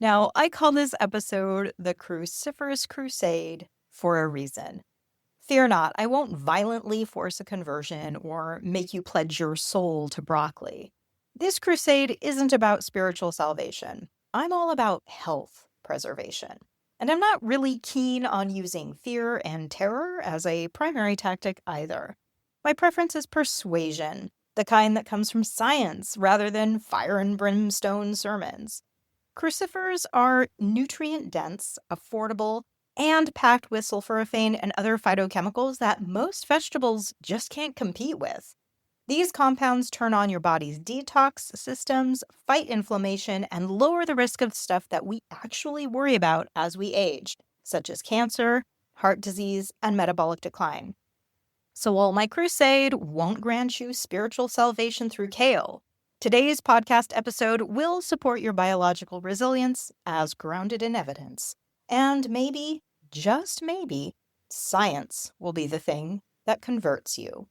Now, I call this episode the Cruciferous Crusade for a reason. Fear not, I won't violently force a conversion or make you pledge your soul to broccoli. This crusade isn't about spiritual salvation. I'm all about health preservation. And I'm not really keen on using fear and terror as a primary tactic either. My preference is persuasion, the kind that comes from science rather than fire and brimstone sermons. Crucifers are nutrient-dense, affordable, and packed with sulforaphane and other phytochemicals that most vegetables just can't compete with. These compounds turn on your body's detox systems, fight inflammation, and lower the risk of stuff that we actually worry about as we age, such as cancer, heart disease, and metabolic decline. So while my crusade won't grant you spiritual salvation through kale, today's podcast episode will support your biological resilience as grounded in evidence. And maybe, just maybe, science will be the thing that converts you.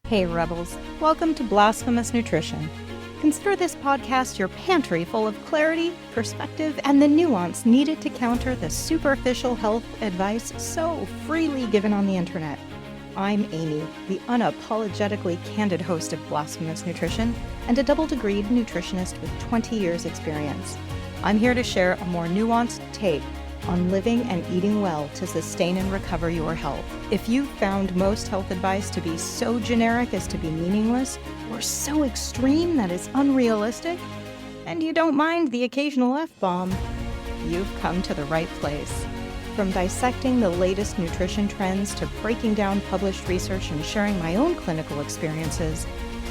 Hey Rebels, welcome to Blasphemous Nutrition. Consider this podcast your pantry full of clarity, perspective, and the nuance needed to counter the superficial health advice so freely given on the internet. I'm Aimee, the unapologetically candid host of Blasphemous Nutrition and a double-degreed nutritionist with 20 years experience. I'm here to share a more nuanced take on living and eating well to sustain and recover your health. If you've found most health advice to be so generic as to be meaningless, or so extreme that it's unrealistic, and you don't mind the occasional F-bomb, you've come to the right place. From dissecting the latest nutrition trends to breaking down published research and sharing my own clinical experiences,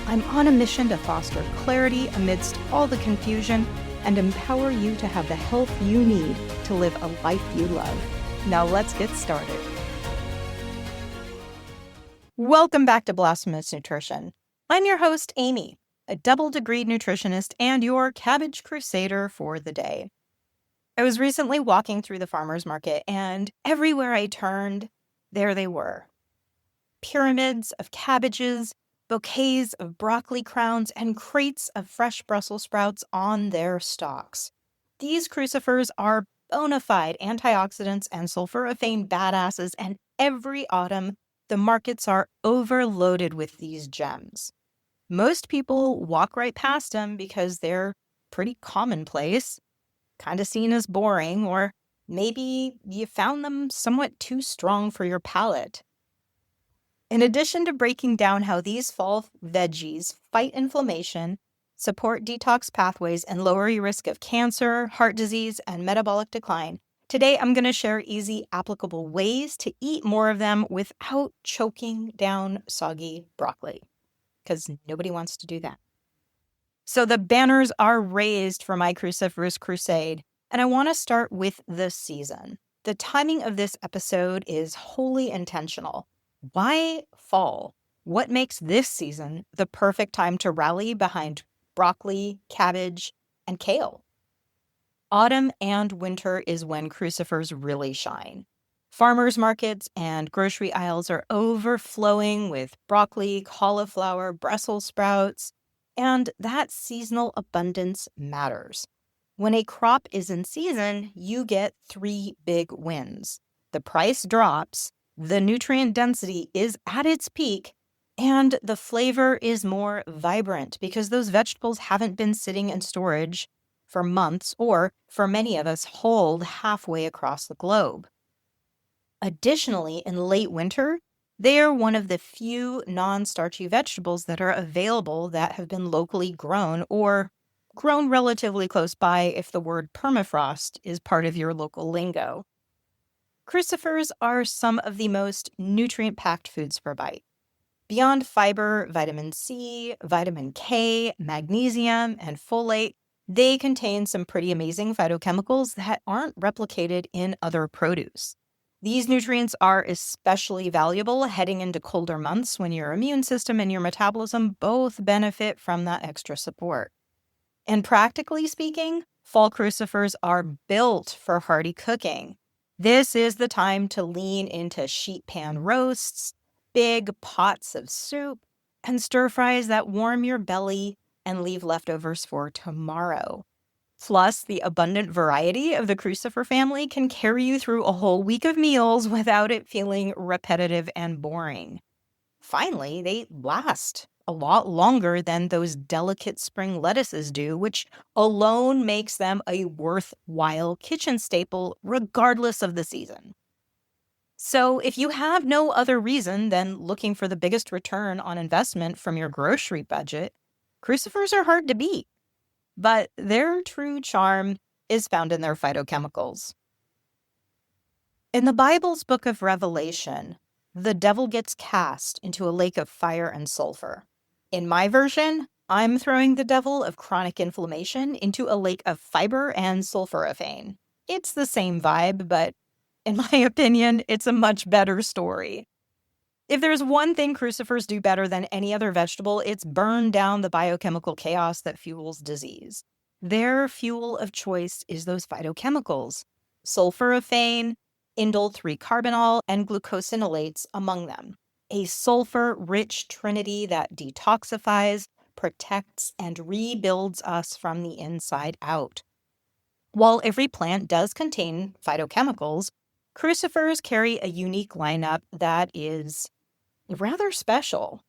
I'm on a mission to foster clarity amidst all the confusion and empower you to have the health you need to live a life you love. Now let's get started. Welcome back to Blasphemous Nutrition. I'm your host, Aimee, a double-degreed nutritionist and your cabbage crusader for the day. I was recently walking through the farmer's market, and everywhere I turned, there they were. Pyramids of cabbages, bouquets of broccoli crowns, and crates of fresh Brussels sprouts on their stalks. These crucifers are bona fide antioxidants and sulforaphane badasses, and every autumn, the markets are overloaded with these gems. Most people walk right past them because they're pretty commonplace, kind of seen as boring, or maybe you found them somewhat too strong for your palate. In addition to breaking down how these fall veggies fight inflammation, support detox pathways, and lower your risk of cancer, heart disease, and metabolic decline, today I'm going to share easy, applicable ways to eat more of them without choking down soggy broccoli, because nobody wants to do that. So the banners are raised for my Cruciferous Crusade, and I want to start with the season. The timing of this episode is wholly intentional. Why fall? What makes this season the perfect time to rally behind broccoli, cabbage, and kale? Autumn and winter is when crucifers really shine. Farmers markets and grocery aisles are overflowing with broccoli, cauliflower, Brussels sprouts, and that seasonal abundance matters. When a crop is in season, you get three big wins. The price drops, the nutrient density is at its peak, and the flavor is more vibrant because those vegetables haven't been sitting in storage for months or, for many of us, hauled halfway across the globe. Additionally, in late winter, they are one of the few non-starchy vegetables that are available that have been locally grown or grown relatively close by if the word permafrost is part of your local lingo. Crucifers are some of the most nutrient-packed foods per bite. Beyond fiber, vitamin C, vitamin K, magnesium, and folate, they contain some pretty amazing phytochemicals that aren't replicated in other produce. These nutrients are especially valuable heading into colder months when your immune system and your metabolism both benefit from that extra support. And practically speaking, fall crucifers are built for hearty cooking. This is the time to lean into sheet pan roasts, big pots of soup, and stir fries that warm your belly and leave leftovers for tomorrow. Plus, the abundant variety of the crucifer family can carry you through a whole week of meals without it feeling repetitive and boring. Finally, they last a lot longer than those delicate spring lettuces do, which alone makes them a worthwhile kitchen staple regardless of the season. So, if you have no other reason than looking for the biggest return on investment from your grocery budget, crucifers are hard to beat. But their true charm is found in their phytochemicals. In the Bible's book of Revelation, the devil gets cast into a lake of fire and sulfur. In my version, I'm throwing the devil of chronic inflammation into a lake of fiber and sulforaphane. It's the same vibe, but in my opinion, it's a much better story. If there's one thing crucifers do better than any other vegetable, it's burn down the biochemical chaos that fuels disease. Their fuel of choice is those phytochemicals, sulforaphane, indole 3-carbinol, and glucosinolates among them. A sulfur-rich trinity that detoxifies, protects, and rebuilds us from the inside out. While every plant does contain phytochemicals, crucifers carry a unique lineup that is rather special.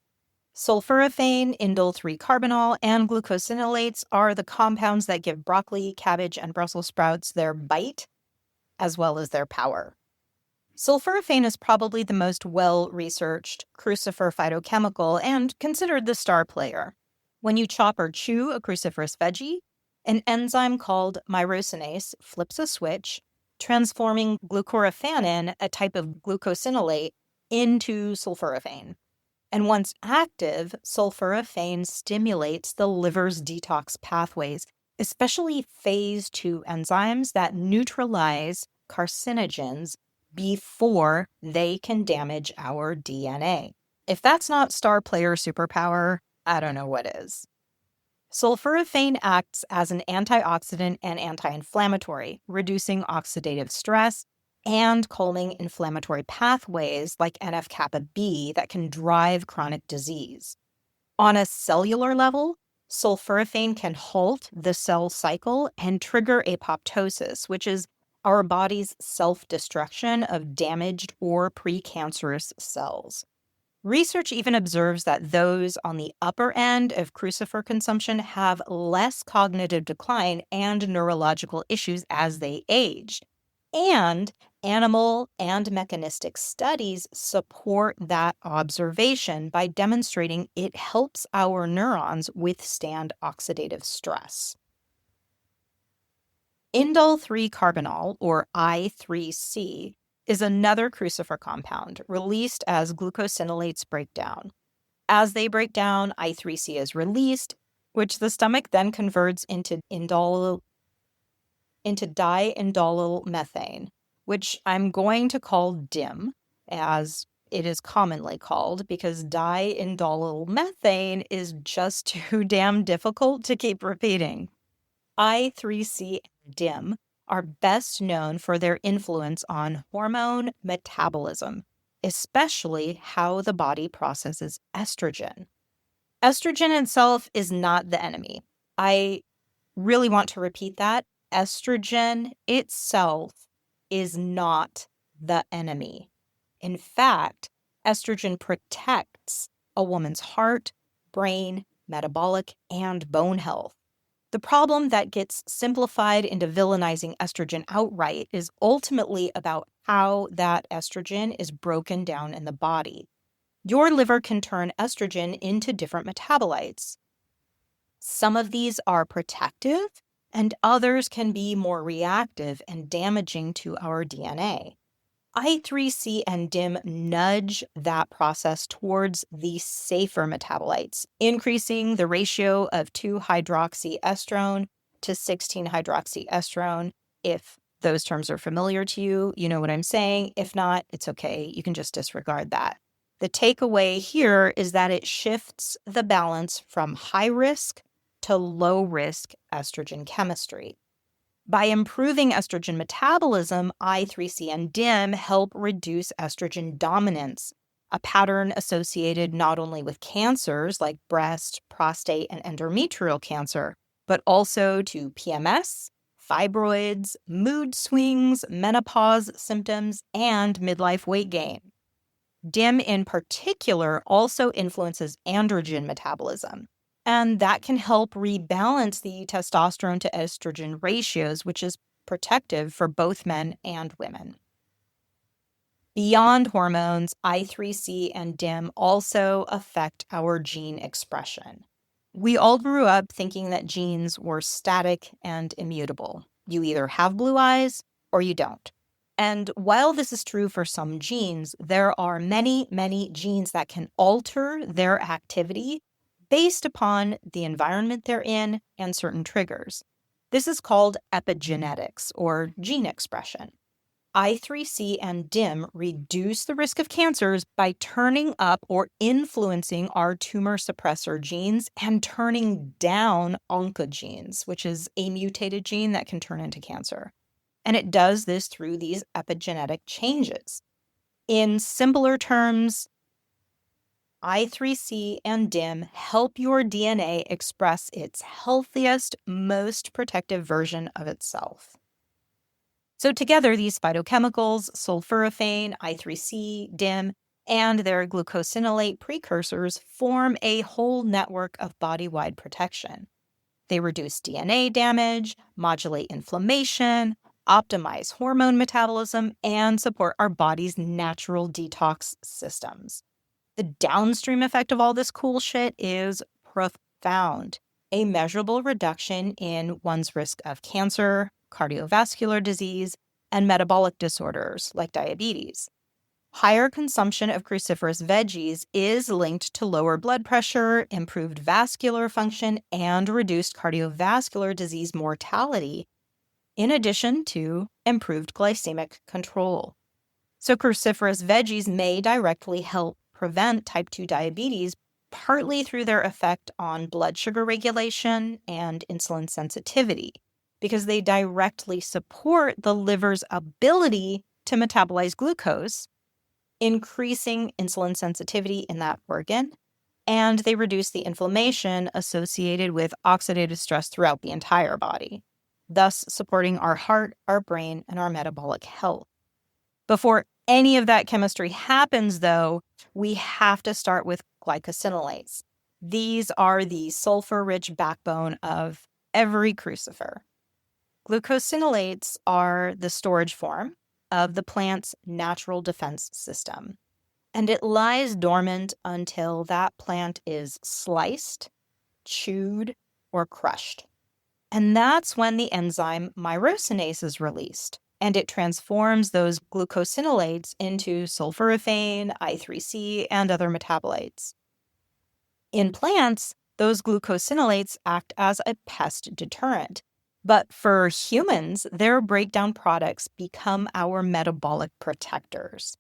Sulforaphane, indole 3-carbinol, and glucosinolates are the compounds that give broccoli, cabbage, and Brussels sprouts their bite, as well as their power. Sulforaphane is probably the most well-researched crucifer phytochemical and considered the star player. When you chop or chew a cruciferous veggie, an enzyme called myrosinase flips a switch, transforming glucoraphanin, a type of glucosinolate, into sulforaphane. And once active, sulforaphane stimulates the liver's detox pathways, especially phase 2 enzymes that neutralize carcinogens before they can damage our DNA. If that's not star player superpower, I don't know what is. Sulforaphane acts as an antioxidant and anti-inflammatory, reducing oxidative stress and calming inflammatory pathways like NF-kappa B that can drive chronic disease. On a cellular level, sulforaphane can halt the cell cycle and trigger apoptosis, which is our body's self-destruction of damaged or precancerous cells. Research even observes that those on the upper end of crucifer consumption have less cognitive decline and neurological issues as they age. And animal and mechanistic studies support that observation by demonstrating it helps our neurons withstand oxidative stress. Indole 3-carbinol, or I3C, is another crucifer compound released as glucosinolates break down. As they break down, I3C is released, which the stomach then converts into diindolyl methane, which I'm going to call DIM, as it is commonly called, because diindolyl methane is just too damn difficult to keep repeating. I3C and DIM are best known for their influence on hormone metabolism, especially how the body processes estrogen. Estrogen itself is not the enemy. I really want to repeat that. Estrogen itself is not the enemy. In fact, estrogen protects a woman's heart, brain, metabolic, and bone health. The problem that gets simplified into villainizing estrogen outright is ultimately about how that estrogen is broken down in the body. Your liver can turn estrogen into different metabolites. Some of these are protective, and others can be more reactive and damaging to our DNA. I3C and DIM nudge that process towards the safer metabolites, increasing the ratio of 2-hydroxyestrone to 16-hydroxyestrone. If those terms are familiar to you, you know what I'm saying. If not, it's okay. You can just disregard that. The takeaway here is that it shifts the balance from high risk to low risk estrogen chemistry. By improving estrogen metabolism, I3C and DIM help reduce estrogen dominance, a pattern associated not only with cancers like breast, prostate, and endometrial cancer, but also to PMS, fibroids, mood swings, menopause symptoms, and midlife weight gain. DIM in particular also influences androgen metabolism, and that can help rebalance the testosterone to estrogen ratios, which is protective for both men and women. Beyond hormones, I3C and DIM also affect our gene expression. We all grew up thinking that genes were static and immutable. You either have blue eyes or you don't. And while this is true for some genes, there are many, many genes that can alter their activity based upon the environment they're in and certain triggers. This is called epigenetics or gene expression. I3C and DIM reduce the risk of cancers by turning up or influencing our tumor suppressor genes and turning down oncogenes, which is a mutated gene that can turn into cancer. And it does this through these epigenetic changes. In simpler terms, I3C and DIM help your DNA express its healthiest, most protective version of itself. So together, these phytochemicals, sulforaphane, I3C, DIM, and their glucosinolate precursors form a whole network of body-wide protection. They reduce DNA damage, modulate inflammation, optimize hormone metabolism, and support our body's natural detox systems. The downstream effect of all this cool shit is profound. A measurable reduction in one's risk of cancer, cardiovascular disease, and metabolic disorders like diabetes. Higher consumption of cruciferous veggies is linked to lower blood pressure, improved vascular function, and reduced cardiovascular disease mortality, in addition to improved glycemic control. So cruciferous veggies may directly help prevent type 2 diabetes, partly through their effect on blood sugar regulation and insulin sensitivity, because they directly support the liver's ability to metabolize glucose, increasing insulin sensitivity in that organ, and they reduce the inflammation associated with oxidative stress throughout the entire body, thus supporting our heart, our brain, and our metabolic health. Before any of that chemistry happens, though, we have to start with glucosinolates. These are the sulfur-rich backbone of every crucifer. Glucosinolates are the storage form of the plant's natural defense system, and it lies dormant until that plant is sliced, chewed, or crushed. And that's when the enzyme myrosinase is released, and it transforms those glucosinolates into sulforaphane, I3C, and other metabolites. In plants, those glucosinolates act as a pest deterrent. But for humans, their breakdown products become our metabolic protectors.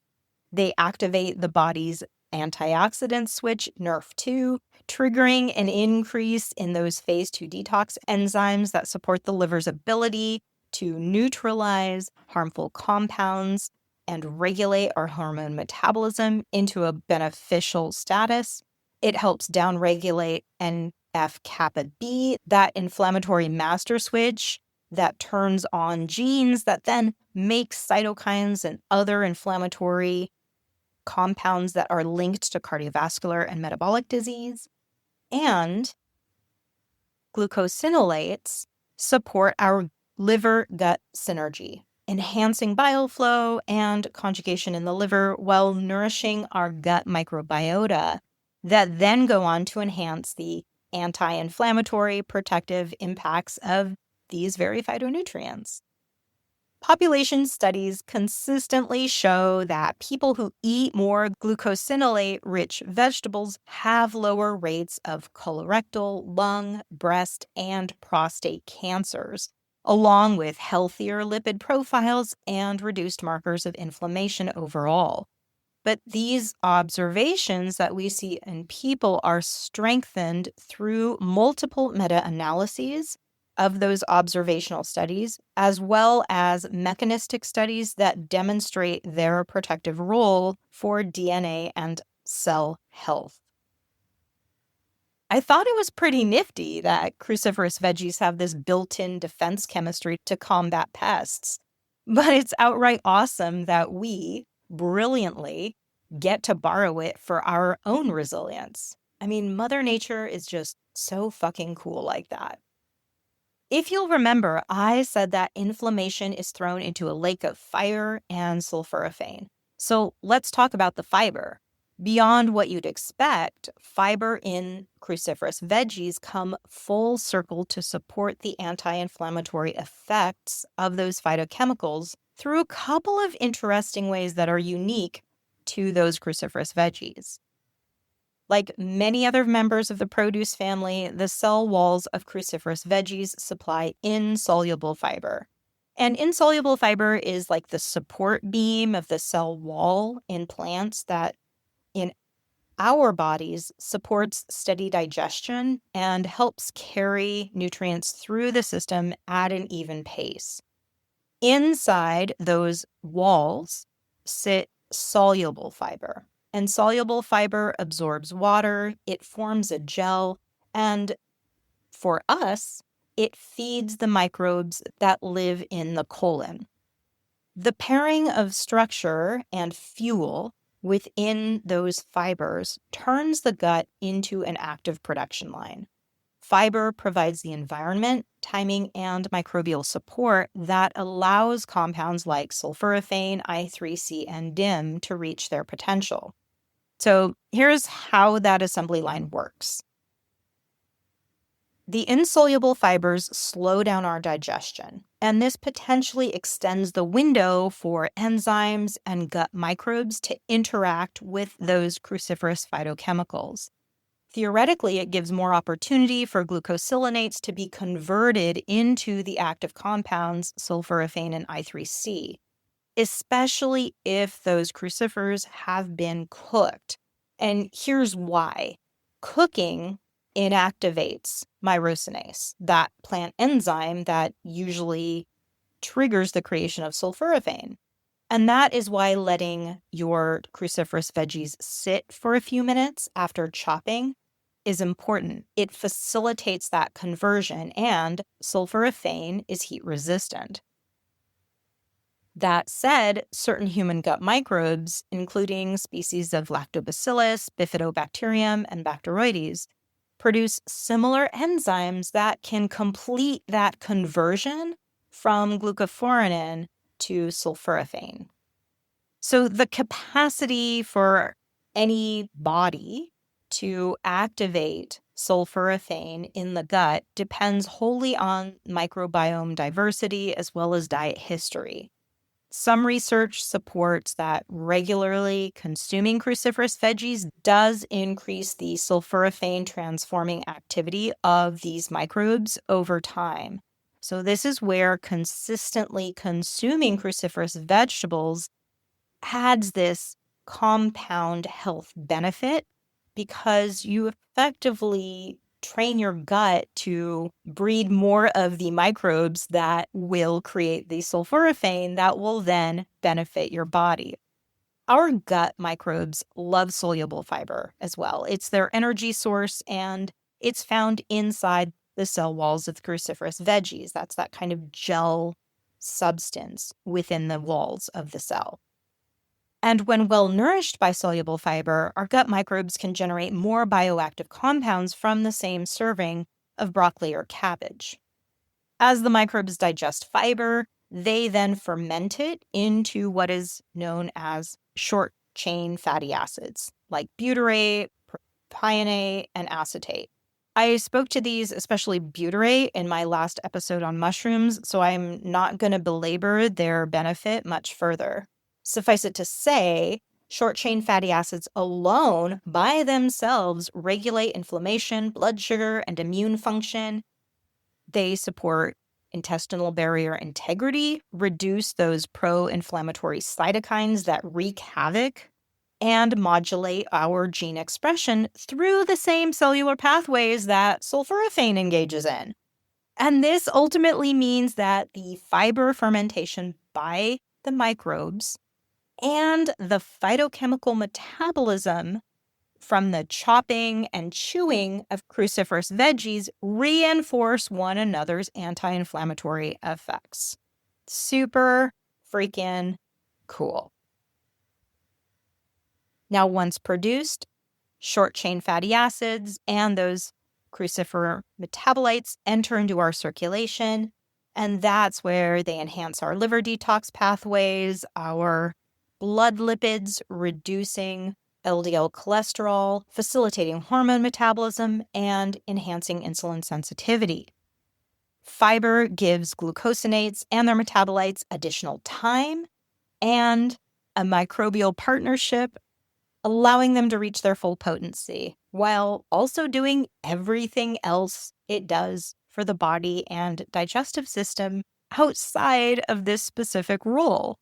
They activate the body's antioxidant switch, NRF2, triggering an increase in those phase 2 detox enzymes that support the liver's ability to neutralize harmful compounds and regulate our hormone metabolism into a beneficial status. It helps downregulate NF-kappa B, that inflammatory master switch that turns on genes that then make cytokines and other inflammatory compounds that are linked to cardiovascular and metabolic disease. And glucosinolates support our liver-gut synergy, enhancing bile flow and conjugation in the liver while nourishing our gut microbiota that then go on to enhance the anti-inflammatory protective impacts of these very phytonutrients. Population studies consistently show that people who eat more glucosinolate-rich vegetables have lower rates of colorectal, lung, breast, and prostate cancers, along with healthier lipid profiles and reduced markers of inflammation overall. But these observations that we see in people are strengthened through multiple meta-analyses of those observational studies, as well as mechanistic studies that demonstrate their protective role for DNA and cell health. I thought it was pretty nifty that cruciferous veggies have this built-in defense chemistry to combat pests. But it's outright awesome that we, brilliantly, get to borrow it for our own resilience. I mean, Mother Nature is just so fucking cool like that. If you'll remember, I said that inflammation is thrown into a lake of fire and sulforaphane. So let's talk about the fiber. Beyond what you'd expect, fiber in cruciferous veggies come full circle to support the anti-inflammatory effects of those phytochemicals through a couple of interesting ways that are unique to those cruciferous veggies. Like many other members of the produce family, the cell walls of cruciferous veggies supply insoluble fiber. And insoluble fiber is like the support beam of the cell wall in plants that in our bodies supports steady digestion and helps carry nutrients through the system at an even pace. Inside those walls sit soluble fiber. And soluble fiber absorbs water, it forms a gel, and for us, it feeds the microbes that live in the colon. The pairing of structure and fuel within those fibers turns the gut into an active production line. Fiber provides the environment, timing, and microbial support that allows compounds like sulforaphane, I3C, and DIM to reach their potential. So here's how that assembly line works. The insoluble fibers slow down our digestion, and this potentially extends the window for enzymes and gut microbes to interact with those cruciferous phytochemicals. Theoretically, it gives more opportunity for glucosinolates to be converted into the active compounds sulforaphane and I3C, especially if those crucifers have been cooked. And here's why. Cooking inactivates myrosinase, that plant enzyme that usually triggers the creation of sulforaphane. And that is why letting your cruciferous veggies sit for a few minutes after chopping is important. It facilitates that conversion, and sulforaphane is heat resistant. That said, certain human gut microbes, including species of Lactobacillus, Bifidobacterium, and Bacteroides, produce similar enzymes that can complete that conversion from glucophorinin to sulforaphane. So the capacity for any body to activate sulforaphane in the gut depends wholly on microbiome diversity as well as diet history. Some research supports that regularly consuming cruciferous veggies does increase the sulforaphane transforming activity of these microbes over time. So this is where consistently consuming cruciferous vegetables adds this compound health benefit because you effectively train your gut to breed more of the microbes that will create the sulforaphane that will then benefit your body. Our gut microbes love soluble fiber as well. It's their energy source, and it's found inside the cell walls of cruciferous veggies. That's that kind of gel substance within the walls of the cell. And when well nourished by soluble fiber, our gut microbes can generate more bioactive compounds from the same serving of broccoli or cabbage. As the microbes digest fiber, they then ferment it into what is known as short-chain fatty acids, like butyrate, propionate, and acetate. I spoke to these, especially butyrate, in my last episode on mushrooms, so I'm not going to belabor their benefit much further. Suffice it to say, short-chain fatty acids alone by themselves regulate inflammation, blood sugar, and immune function. They support intestinal barrier integrity, reduce those pro-inflammatory cytokines that wreak havoc, and modulate our gene expression through the same cellular pathways that sulforaphane engages in. And this ultimately means that the fiber fermentation by the microbes and the phytochemical metabolism from the chopping and chewing of cruciferous veggies reinforce one another's anti-inflammatory effects. Super freaking cool. Now, once produced, short-chain fatty acids and those crucifer metabolites enter into our circulation, and that's where they enhance our liver detox pathways, our blood lipids, reducing LDL cholesterol, facilitating hormone metabolism, and enhancing insulin sensitivity. Fiber gives glucosinolates and their metabolites additional time and a microbial partnership, allowing them to reach their full potency while also doing everything else it does for the body and digestive system outside of this specific role.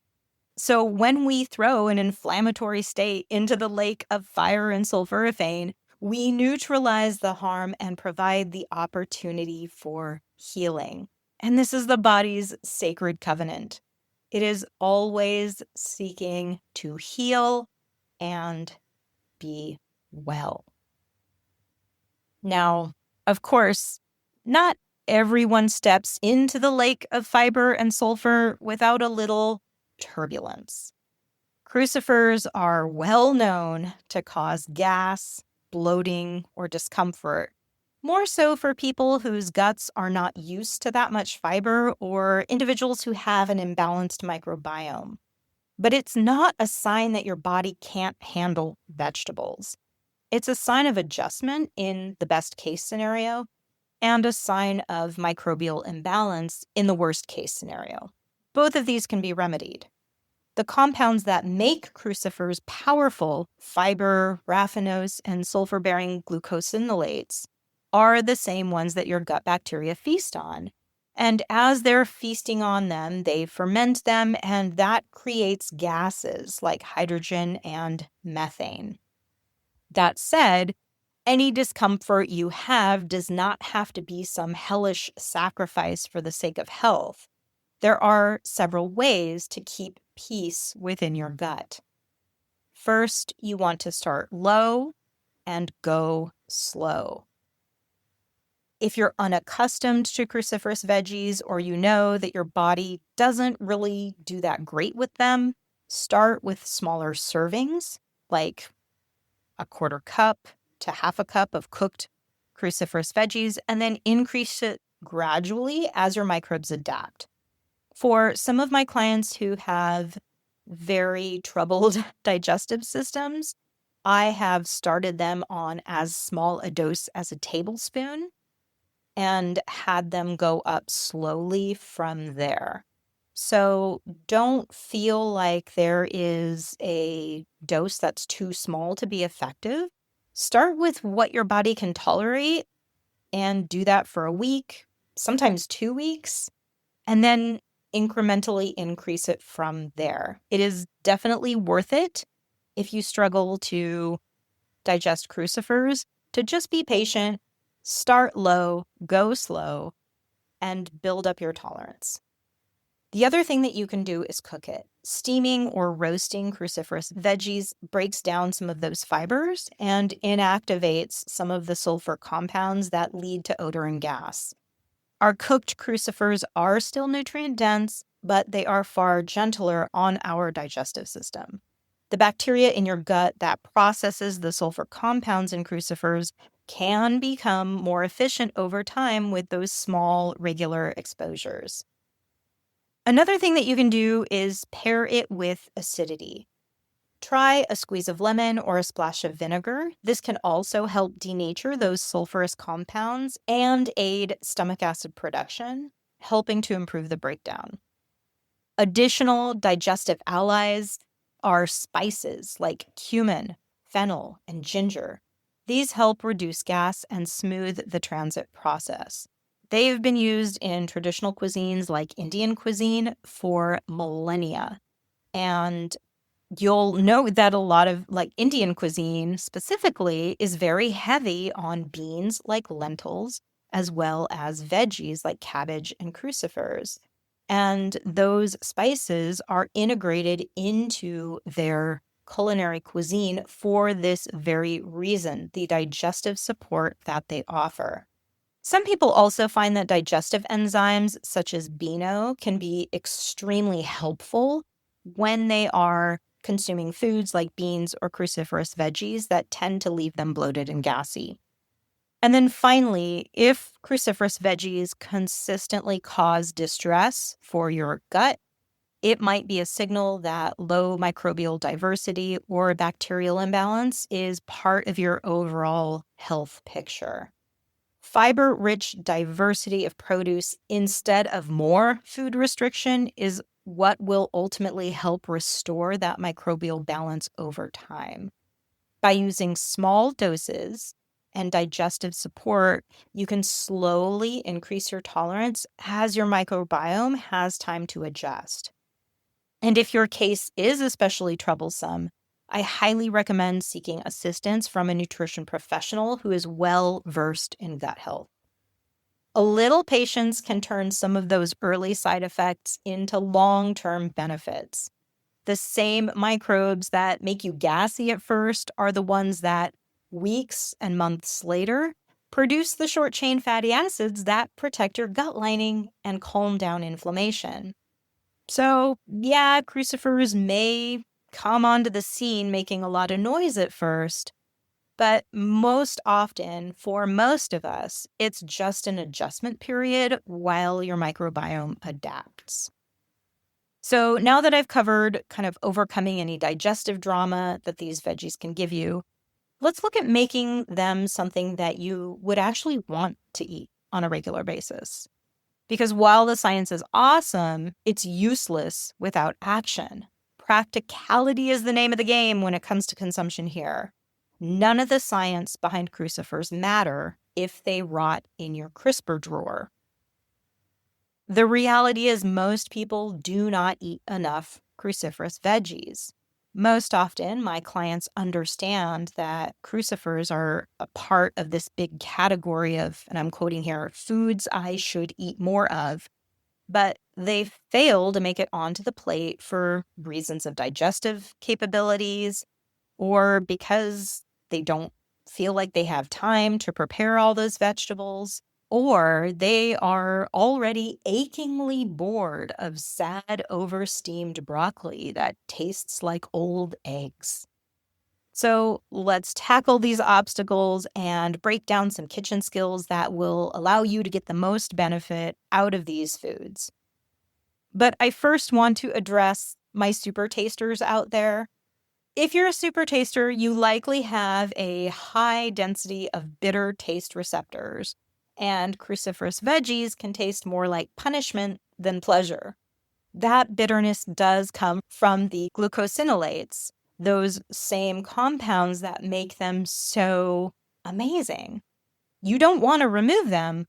So when we throw an inflammatory state into the lake of fire and sulforaphane, we neutralize the harm and provide the opportunity for healing. And this is the body's sacred covenant. It is always seeking to heal and be well. Now, of course, not everyone steps into the lake of fiber and sulfur without a little turbulence. Crucifers are well known to cause gas, bloating, or discomfort, more so for people whose guts are not used to that much fiber or individuals who have an imbalanced microbiome. But it's not a sign that your body can't handle vegetables. It's a sign of adjustment in the best case scenario and a sign of microbial imbalance in the worst case scenario. Both of these can be remedied. The compounds that make crucifers powerful, fiber, raffinose, and sulfur-bearing glucosinolates, are the same ones that your gut bacteria feast on. And as they're feasting on them, they ferment them, and that creates gases like hydrogen and methane. That said, any discomfort you have does not have to be some hellish sacrifice for the sake of health. There are several ways to keep peace within your gut. First, you want to start low and go slow. If you're unaccustomed to cruciferous veggies, or you know that your body doesn't really do that great with them, start with smaller servings, like a quarter cup to half a cup of cooked cruciferous veggies, and then increase it gradually as your microbes adapt. For some of my clients who have very troubled digestive systems, I have started them on as small a dose as a tablespoon and had them go up slowly from there. So don't feel like there is a dose that's too small to be effective. Start with what your body can tolerate and do that for a week, sometimes 2 weeks, and then incrementally increase it from there. It is definitely worth it if you struggle to digest crucifers to just be patient, start low, go slow, and build up your tolerance. The other thing that you can do is cook it. Steaming or roasting cruciferous veggies breaks down some of those fibers and inactivates some of the sulfur compounds that lead to odor and gas. Our cooked crucifers are still nutrient dense, but they are far gentler on our digestive system. The bacteria in your gut that processes the sulfur compounds in crucifers can become more efficient over time with those small, regular exposures. Another thing that you can do is pair it with acidity. Try a squeeze of lemon or a splash of vinegar. This can also help denature those sulfurous compounds and aid stomach acid production, helping to improve the breakdown. Additional digestive allies are spices like cumin, fennel, and ginger. These help reduce gas and smooth the transit process. They've been used in traditional cuisines like Indian cuisine for millennia. And you'll know that a lot of Indian cuisine specifically is very heavy on beans like lentils, as well as veggies like cabbage and crucifers. And those spices are integrated into their culinary cuisine for this very reason, the digestive support that they offer. Some people also find that digestive enzymes such as BINO can be extremely helpful when they are consuming foods like beans or cruciferous veggies that tend to leave them bloated and gassy. And then finally, if cruciferous veggies consistently cause distress for your gut, it might be a signal that low microbial diversity or bacterial imbalance is part of your overall health picture. Fiber-rich diversity of produce instead of more food restriction is what will ultimately help restore that microbial balance over time. By using small doses and digestive support, you can slowly increase your tolerance as your microbiome has time to adjust. And if your case is especially troublesome, I highly recommend seeking assistance from a nutrition professional who is well versed in gut health. A little patience can turn some of those early side effects into long-term benefits. The same microbes that make you gassy at first are the ones that, weeks and months later, produce the short-chain fatty acids that protect your gut lining and calm down inflammation. So, yeah, crucifers may come onto the scene making a lot of noise at first, but most often, for most of us, it's just an adjustment period while your microbiome adapts. So now that I've covered kind of overcoming any digestive drama that these veggies can give you, let's look at making them something that you would actually want to eat on a regular basis. Because while the science is awesome, it's useless without action. Practicality is the name of the game when it comes to consumption here. None of the science behind crucifers matter if they rot in your crisper drawer. The reality is most people do not eat enough cruciferous veggies. Most often, my clients understand that crucifers are a part of this big category of, and I'm quoting here, foods I should eat more of, but they fail to make it onto the plate for reasons of digestive capabilities or because they don't feel like they have time to prepare all those vegetables, or they are already achingly bored of sad, over-steamed broccoli that tastes like old eggs. So let's tackle these obstacles and break down some kitchen skills that will allow you to get the most benefit out of these foods. But I first want to address my super tasters out there. If you're a super taster, you likely have a high density of bitter taste receptors, and cruciferous veggies can taste more like punishment than pleasure. That bitterness does come from the glucosinolates, those same compounds that make them so amazing. You don't want to remove them,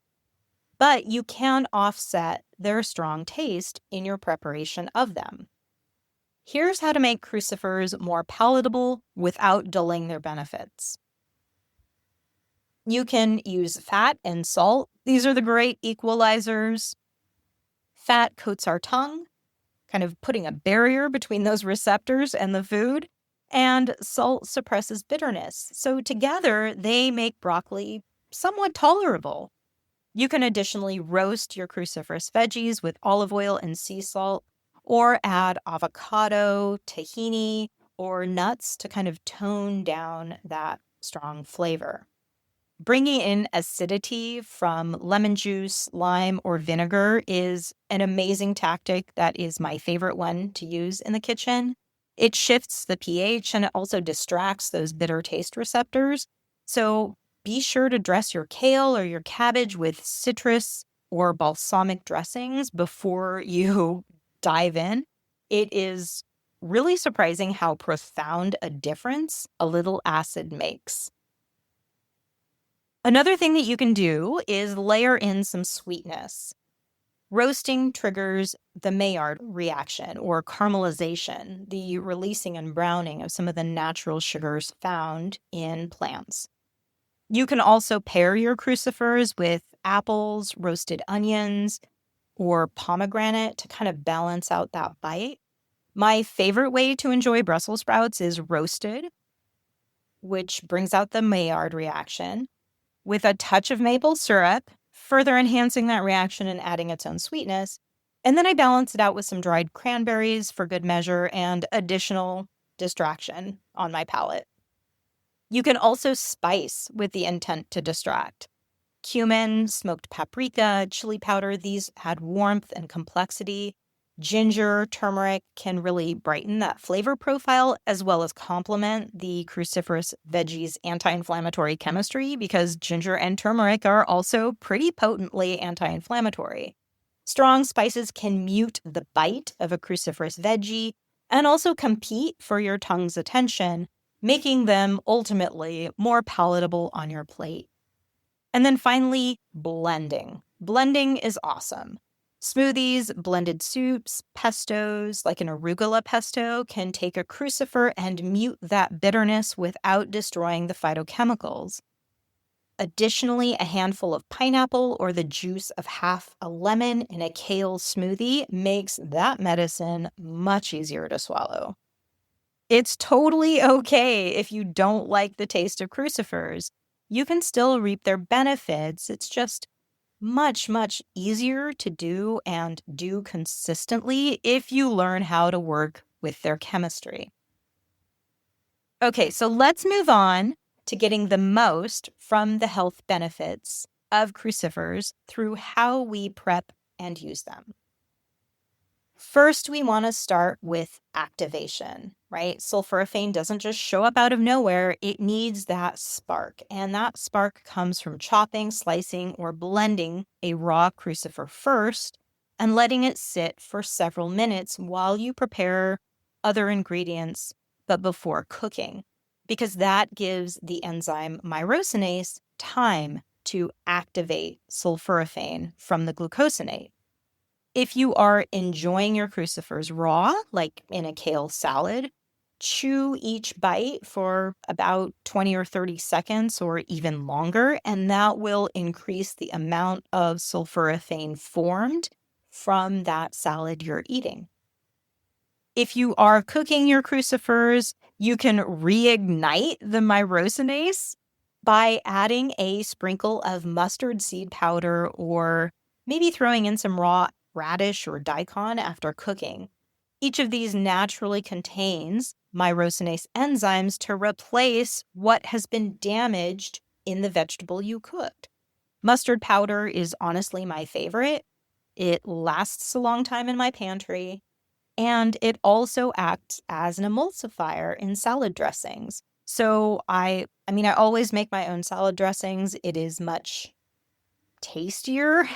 but you can offset their strong taste in your preparation of them. Here's how to make crucifers more palatable without dulling their benefits. You can use fat and salt. These are the great equalizers. Fat coats our tongue, kind of putting a barrier between those receptors and the food, and salt suppresses bitterness. So together, they make broccoli somewhat tolerable. You can additionally roast your cruciferous veggies with olive oil and sea salt, or add avocado, tahini, or nuts to kind of tone down that strong flavor. Bringing in acidity from lemon juice, lime, or vinegar is an amazing tactic that is my favorite one to use in the kitchen. It shifts the pH and it also distracts those bitter taste receptors. So be sure to dress your kale or your cabbage with citrus or balsamic dressings before you dive in. It is really surprising how profound a difference a little acid makes. Another thing that you can do is layer in some sweetness. Roasting triggers the Maillard reaction or caramelization, the releasing and browning of some of the natural sugars found in plants. You can also pair your crucifers with apples, roasted onions, or pomegranate to kind of balance out that bite. My favorite way to enjoy Brussels sprouts is roasted, which brings out the Maillard reaction, with a touch of maple syrup, further enhancing that reaction and adding its own sweetness. And then I balance it out with some dried cranberries for good measure and additional distraction on my palate. You can also spice with the intent to distract. Cumin, smoked paprika, chili powder, these add warmth and complexity. Ginger, turmeric can really brighten that flavor profile as well as complement the cruciferous veggies anti-inflammatory chemistry because ginger and turmeric are also pretty potently anti-inflammatory. Strong spices can mute the bite of a cruciferous veggie and also compete for your tongue's attention, making them ultimately more palatable on your plate. And then finally, blending. Blending is awesome. Smoothies, blended soups, pestos, like an arugula pesto, can take a crucifer and mute that bitterness without destroying the phytochemicals. Additionally, a handful of pineapple or the juice of half a lemon in a kale smoothie makes that medicine much easier to swallow. It's totally okay if you don't like the taste of crucifers. You can still reap their benefits. It's just much, much easier to do and do consistently if you learn how to work with their chemistry. Okay, so let's move on to getting the most from the health benefits of crucifers through how we prep and use them. First, we want to start with activation, right? Sulforaphane doesn't just show up out of nowhere. It needs that spark. And that spark comes from chopping, slicing, or blending a raw crucifer first and letting it sit for several minutes while you prepare other ingredients, but before cooking, because that gives the enzyme myrosinase time to activate sulforaphane from the glucosinate. If you are enjoying your crucifers raw, like in a kale salad, chew each bite for about 20 or 30 seconds or even longer, and that will increase the amount of sulforaphane formed from that salad you're eating. If you are cooking your crucifers, you can reignite the myrosinase by adding a sprinkle of mustard seed powder or maybe throwing in some raw radish or daikon after cooking. Each of these naturally contains myrosinase enzymes to replace what has been damaged in the vegetable you cooked. Mustard powder is honestly my favorite. It lasts a long time in my pantry, and it also acts as an emulsifier in salad dressings. So I always make my own salad dressings. It is much tastier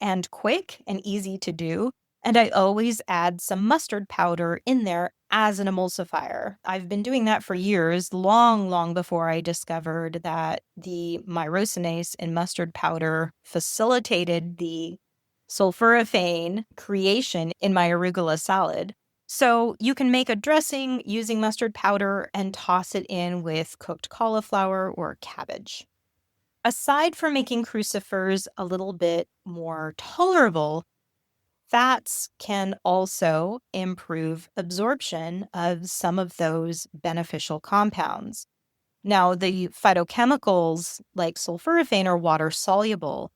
and quick and easy to do. And I always add some mustard powder in there as an emulsifier. I've been doing that for years, long, long before I discovered that the myrosinase in mustard powder facilitated the sulforaphane creation in my arugula salad. So you can make a dressing using mustard powder and toss it in with cooked cauliflower or cabbage. Aside from making crucifers a little bit more tolerable, fats can also improve absorption of some of those beneficial compounds. Now, the phytochemicals like sulforaphane are water soluble,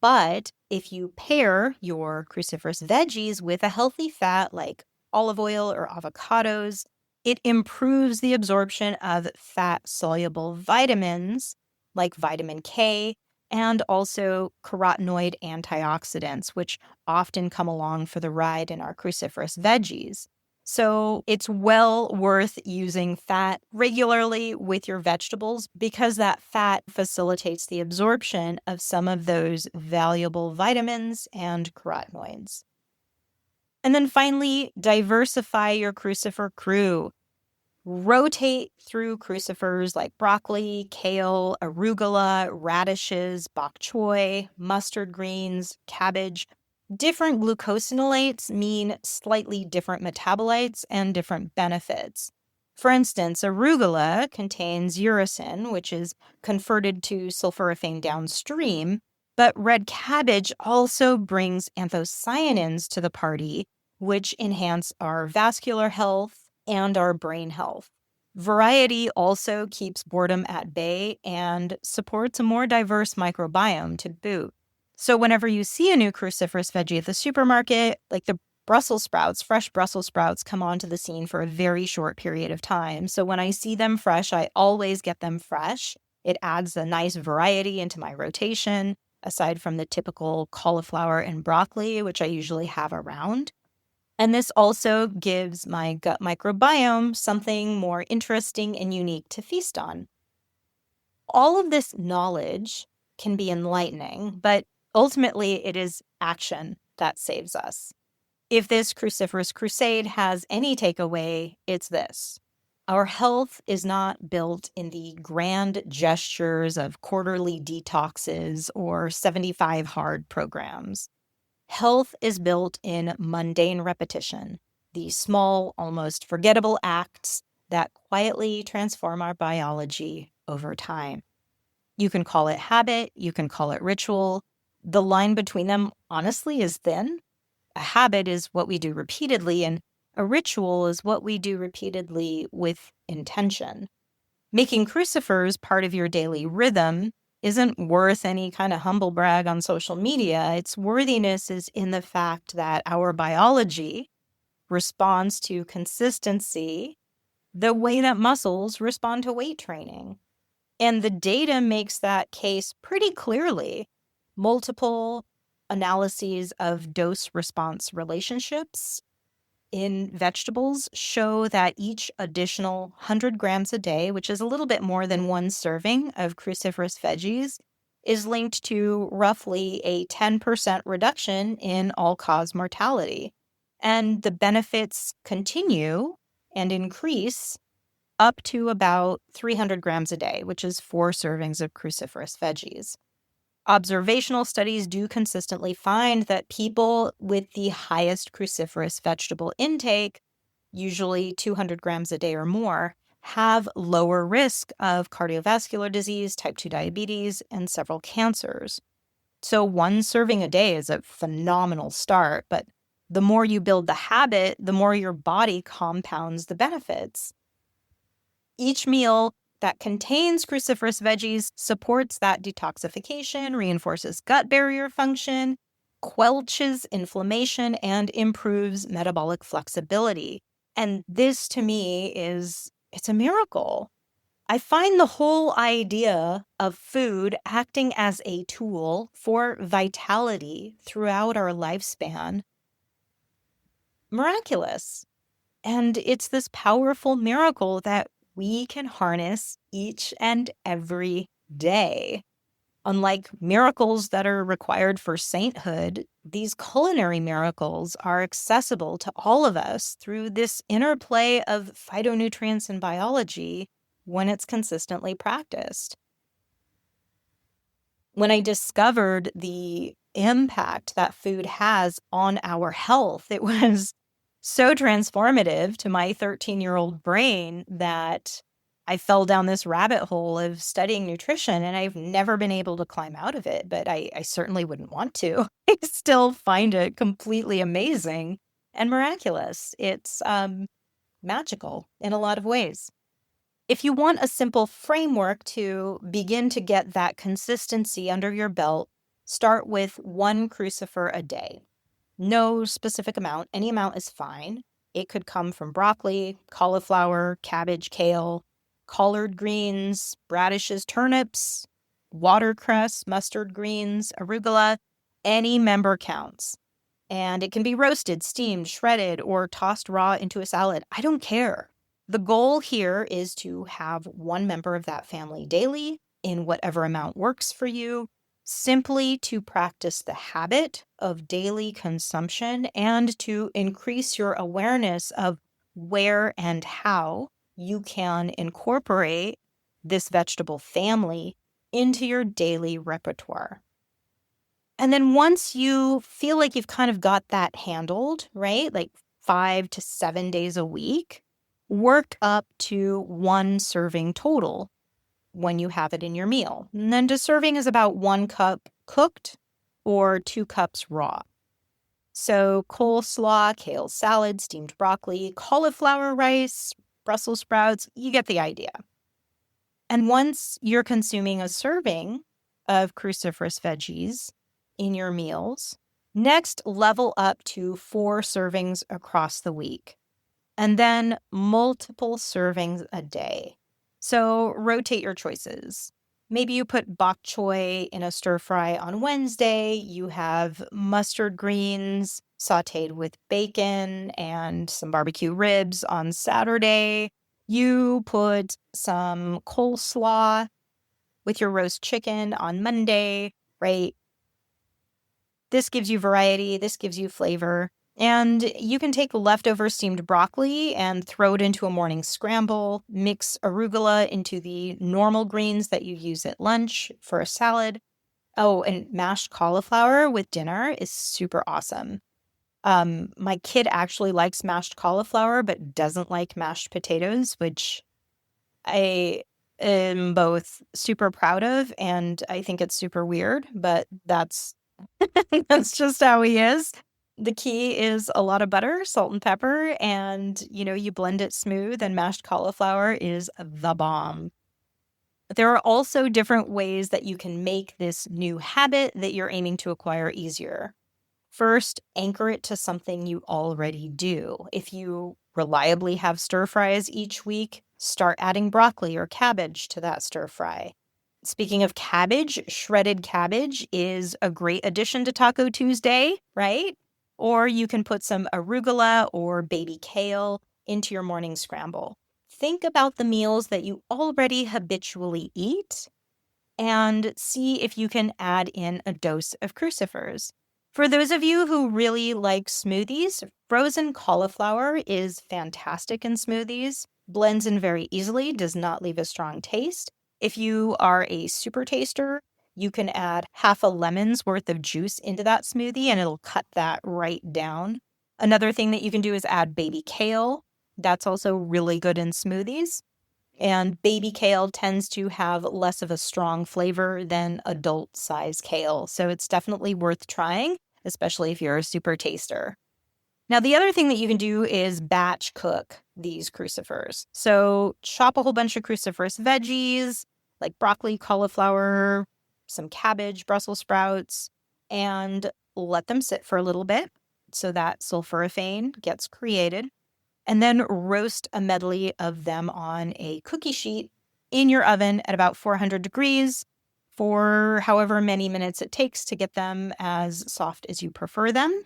but if you pair your cruciferous veggies with a healthy fat like olive oil or avocados, it improves the absorption of fat-soluble vitamins like vitamin K and also carotenoid antioxidants, which often come along for the ride in our cruciferous veggies. So it's well worth using fat regularly with your vegetables because that fat facilitates the absorption of some of those valuable vitamins and carotenoids. And then finally, diversify your crucifer crew. Rotate through crucifers like broccoli, kale, arugula, radishes, bok choy, mustard greens, cabbage. Different glucosinolates mean slightly different metabolites and different benefits. For instance, arugula contains uracil, which is converted to sulforaphane downstream, but red cabbage also brings anthocyanins to the party, which enhance our vascular health and our brain health. Variety also keeps boredom at bay and supports a more diverse microbiome to boot. So whenever you see a new cruciferous veggie at the supermarket, like the Brussels sprouts, fresh Brussels sprouts come onto the scene for a very short period of time. So when I see them fresh, I always get them fresh. It adds a nice variety into my rotation, aside from the typical cauliflower and broccoli, which I usually have around. And this also gives my gut microbiome something more interesting and unique to feast on. All of this knowledge can be enlightening, but ultimately it is action that saves us. If this cruciferous crusade has any takeaway, it's this. Our health is not built in the grand gestures of quarterly detoxes or 75 hard programs. Health is built in mundane repetition, the small, almost forgettable acts that quietly transform our biology over time. You can call it habit, you can call it ritual. The line between them, honestly, is thin. A habit is what we do repeatedly, and a ritual is what we do repeatedly with intention. Making crucifers part of your daily rhythm isn't worth any kind of humble brag on social media. Its worthiness is in the fact that our biology responds to consistency the way that muscles respond to weight training. And the data makes that case pretty clearly. Multiple analyses of dose-response relationships in vegetables show that each additional 100 grams a day, which is a little bit more than one serving of cruciferous veggies, is linked to roughly a 10% reduction in all-cause mortality. And the benefits continue and increase up to about 300 grams a day, which is 4 servings of cruciferous veggies. Observational studies do consistently find that people with the highest cruciferous vegetable intake, usually 200 grams a day or more, have lower risk of cardiovascular disease, type 2 diabetes, and several cancers. So 1 serving a day is a phenomenal start, but the more you build the habit, the more your body compounds the benefits. Each meal that contains cruciferous veggies supports that detoxification, reinforces gut barrier function, quelches inflammation, and improves metabolic flexibility. And this, to me, it's a miracle. I find the whole idea of food acting as a tool for vitality throughout our lifespan miraculous. And it's this powerful miracle that we can harness each and every day. Unlike miracles that are required for sainthood, these culinary miracles are accessible to all of us through this interplay of phytonutrients and biology when it's consistently practiced. When I discovered the impact that food has on our health, it was so transformative to my 13-year-old brain that I fell down this rabbit hole of studying nutrition, and I've never been able to climb out of it, but I certainly wouldn't want to. I still find it completely amazing and miraculous. It's magical in a lot of ways. If you want a simple framework to begin to get that consistency under your belt, start with 1 crucifer a day. No specific amount. Any amount is fine. It could come from broccoli, cauliflower, cabbage, kale, collard greens, radishes, turnips, watercress, mustard greens, arugula. Any member counts. And it can be roasted, steamed, shredded, or tossed raw into a salad. I don't care. The goal here is to have 1 member of that family daily in whatever amount works for you, simply to practice the habit of daily consumption and to increase your awareness of where and how you can incorporate this vegetable family into your daily repertoire. And then once you feel like you've kind of got that handled, right? Like 5 to 7 days a week, work up to 1 serving total when you have it in your meal. And then a serving is about 1 cup cooked or 2 cups raw. So coleslaw, kale salad, steamed broccoli, cauliflower rice, Brussels sprouts, you get the idea. And once you're consuming a serving of cruciferous veggies in your meals, next level up to 4 servings across the week, and then multiple servings a day. So rotate your choices. Maybe you put bok choy in a stir fry on Wednesday. You have mustard greens sauteed with bacon and some barbecue ribs on Saturday. You put some coleslaw with your roast chicken on Monday, right? This gives you variety. This gives you flavor. And you can take leftover steamed broccoli and throw it into a morning scramble, mix arugula into the normal greens that you use at lunch for a salad. Oh, and mashed cauliflower with dinner is super awesome. My kid actually likes mashed cauliflower, but doesn't like mashed potatoes, which I am both super proud of, and I think it's super weird, but that's that's just how he is. The key is a lot of butter, salt and pepper, and you blend it smooth, and mashed cauliflower is the bomb. There are also different ways that you can make this new habit that you're aiming to acquire easier. First, anchor it to something you already do. If you reliably have stir fries each week, start adding broccoli or cabbage to that stir fry. Speaking of cabbage, shredded cabbage is a great addition to Taco Tuesday, right? Or you can put some arugula or baby kale into your morning scramble. Think about the meals that you already habitually eat and see if you can add in a dose of crucifers. For those of you who really like smoothies, frozen cauliflower is fantastic in smoothies, blends in very easily, does not leave a strong taste. If you are a super taster, you can add half a lemon's worth of juice into that smoothie and it'll cut that right down. Another thing that you can do is add baby kale. That's also really good in smoothies. And baby kale tends to have less of a strong flavor than adult size kale. So it's definitely worth trying, especially if you're a super taster. Now, the other thing that you can do is batch cook these crucifers. So chop a whole bunch of cruciferous veggies like broccoli, cauliflower, some cabbage, Brussels sprouts, and let them sit for a little bit so that sulforaphane gets created. And then roast a medley of them on a cookie sheet in your oven at about 400 degrees for however many minutes it takes to get them as soft as you prefer them.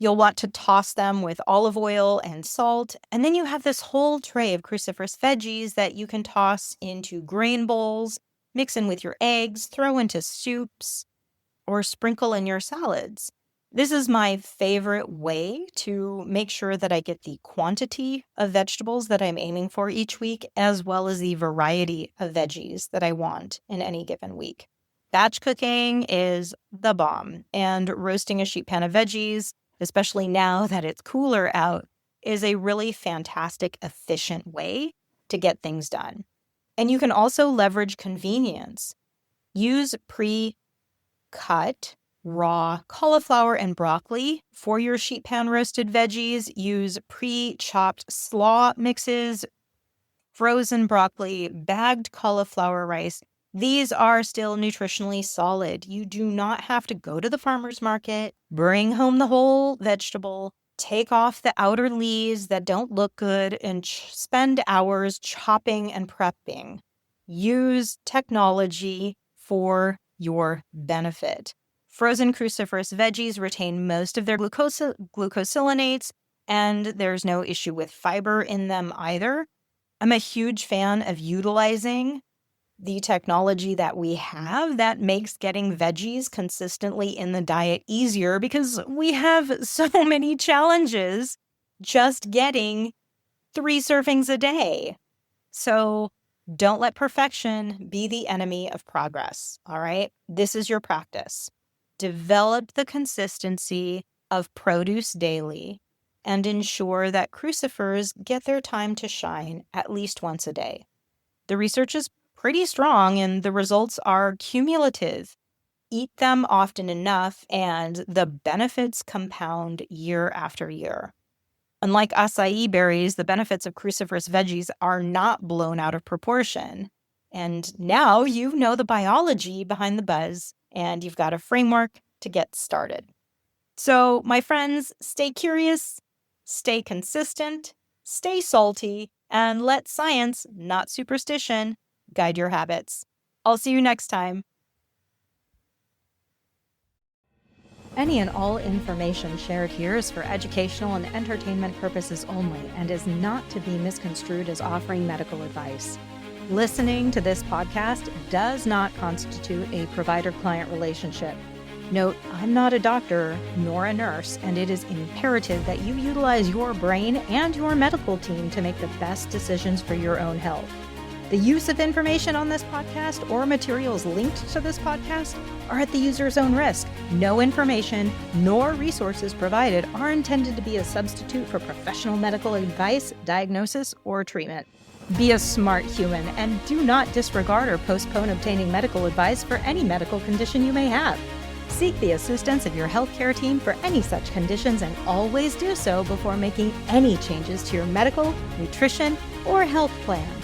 You'll want to toss them with olive oil and salt, and then you have this whole tray of cruciferous veggies that you can toss into grain bowls, mix in with your eggs, throw into soups, or sprinkle in your salads. This is my favorite way to make sure that I get the quantity of vegetables that I'm aiming for each week, as well as the variety of veggies that I want in any given week. Batch cooking is the bomb, and roasting a sheet pan of veggies, especially now that it's cooler out, is a really fantastic, efficient way to get things done. And you can also leverage convenience. Use pre-cut raw cauliflower and broccoli for your sheet pan roasted veggies. Use pre-chopped slaw mixes, frozen broccoli, bagged cauliflower rice. These are still nutritionally solid. You do not have to go to the farmer's market, bring home the whole vegetable, take off the outer leaves that don't look good, and spend hours chopping and prepping. Use technology for your benefit. Frozen cruciferous veggies retain most of their glucosinolates, and there's no issue with fiber in them either. I'm a huge fan of utilizing the technology that we have that makes getting veggies consistently in the diet easier because we have so many challenges just getting 3 servings a day. So don't let perfection be the enemy of progress, all right? This is your practice. Develop the consistency of produce daily and ensure that crucifers get their time to shine at least once a day. The research is pretty strong and the results are cumulative. Eat them often enough, and the benefits compound year after year. Unlike acai berries, the benefits of cruciferous veggies are not blown out of proportion. And now you know the biology behind the buzz, and you've got a framework to get started. So, my friends, stay curious, stay consistent, stay salty, and let science, not superstition, guide your habits. I'll see you next time. Any and all information shared here is for educational and entertainment purposes only and is not to be misconstrued as offering medical advice. Listening to this podcast does not constitute a provider-client relationship. Note, I'm not a doctor nor a nurse, and it is imperative that you utilize your brain and your medical team to make the best decisions for your own health. The use of information on this podcast or materials linked to this podcast are at the user's own risk. No information nor resources provided are intended to be a substitute for professional medical advice, diagnosis, or treatment. Be a smart human and do not disregard or postpone obtaining medical advice for any medical condition you may have. Seek the assistance of your healthcare team for any such conditions and always do so before making any changes to your medical, nutrition, or health plan.